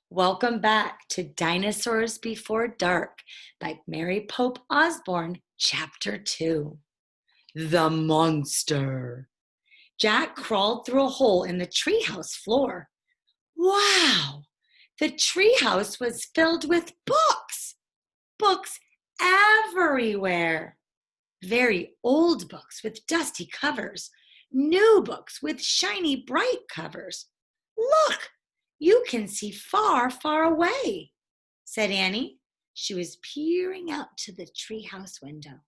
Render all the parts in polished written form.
Welcome back to Dinosaurs Before Dark by Mary Pope Osborne, Chapter 2. The Monster. Jack crawled through a hole in the treehouse floor. Wow! The treehouse was filled with books! Books everywhere! Very old books with dusty covers, new books with shiny, bright covers. Look! You can see far, far away, said Annie. She was peering out to the treehouse window.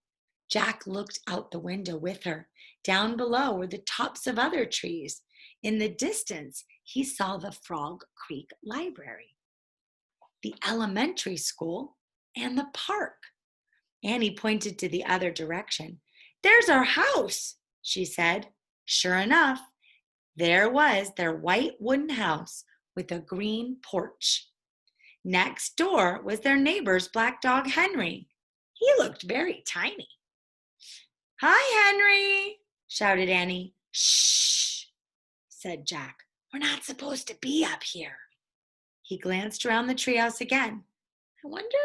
Jack looked out the window with her. Down below were the tops of other trees. In the distance, he saw the Frog Creek Library, the elementary school, and the park. Annie pointed to the other direction. There's our house, she said. Sure enough, there was their white wooden house with a green porch. Next door was their neighbor's black dog, Henry. He looked very tiny. Hi, Henry, shouted Annie. Shh, said Jack. We're not supposed to be up here. He glanced around the treehouse again. I wonder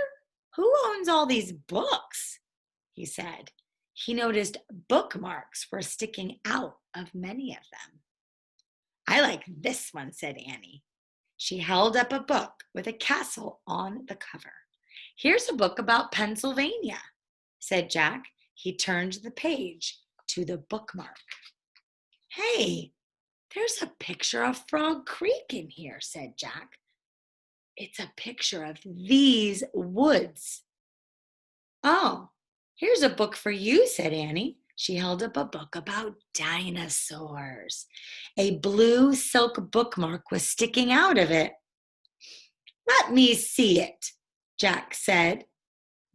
who owns all these books, he said. He noticed bookmarks were sticking out of many of them. I like this one, said Annie. She held up a book with a castle on the cover. Here's a book about Pennsylvania, said Jack. He turned the page to the bookmark. Hey, there's a picture of Frog Creek in here, said Jack. It's a picture of these woods. Oh, here's a book for you, said Annie. She held up a book about dinosaurs. A blue silk bookmark was sticking out of it. Let me see it, Jack said,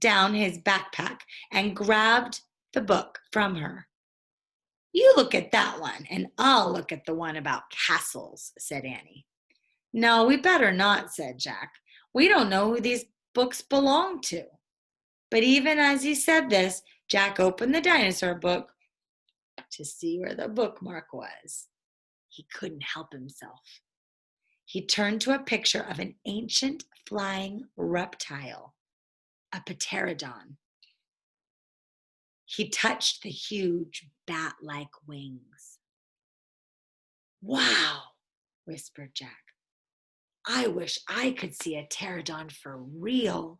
down his backpack and grabbed the book from her. You look at that one, and I'll look at the one about castles, said Annie. No, we better not, said Jack. We don't know who these books belong to. But even as he said this, Jack opened the dinosaur book to see where the bookmark was. He couldn't help himself. He turned to a picture of an ancient flying reptile, a pterodon. He touched the huge bat-like wings. Wow, whispered Jack. I wish I could see a pterodon for real.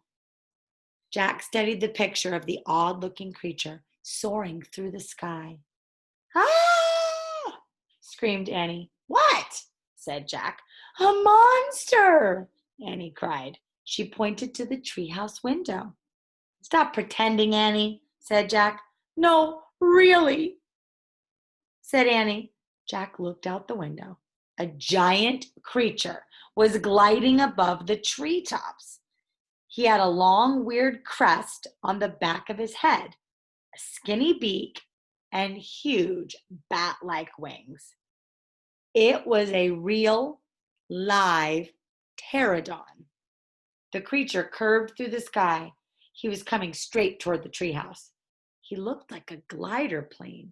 Jack studied the picture of the odd-looking creature soaring through the sky. Ah! Screamed Annie. What? Said Jack. A monster! Annie cried. She pointed to the treehouse window. Stop pretending, Annie, said Jack. No, really, said Annie. Jack looked out the window. A giant creature was gliding above the treetops. He had a long, weird crest on the back of his head, a skinny beak, and huge bat-like wings. It was a real, live pterodon. The creature curved through the sky. He was coming straight toward the treehouse. He looked like a glider plane.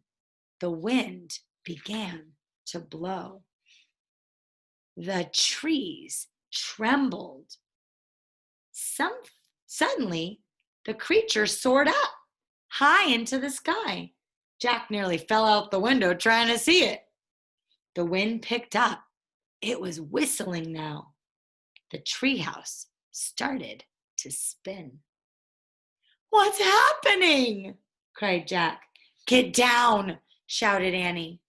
The wind began to blow. The trees trembled. Suddenly, the creature soared up, high into the sky. Jack nearly fell out the window trying to see it. The wind picked up. It was whistling now. The treehouse started to spin. What's happening? Cried Jack. Get down, shouted Annie.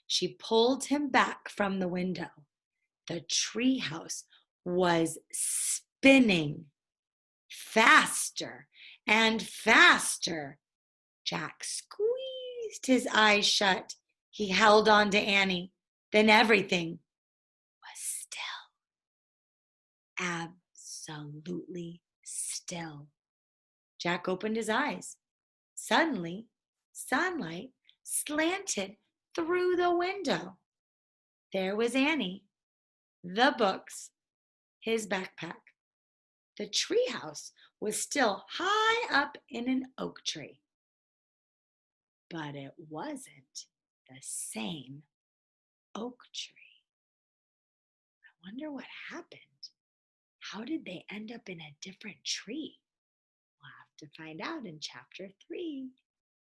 She pulled him back from the window. The treehouse was spinning faster and faster. Jack squeezed his eyes shut. He held on to Annie. Then everything was still. Absolutely still. Jack opened his eyes. Suddenly, sunlight slanted through the window. There was Annie, the books, his backpack. The treehouse was still high up in an oak tree. But it wasn't the same oak tree. wonder what happened. How did they end up in a different tree? We'll have to find out in chapter 3.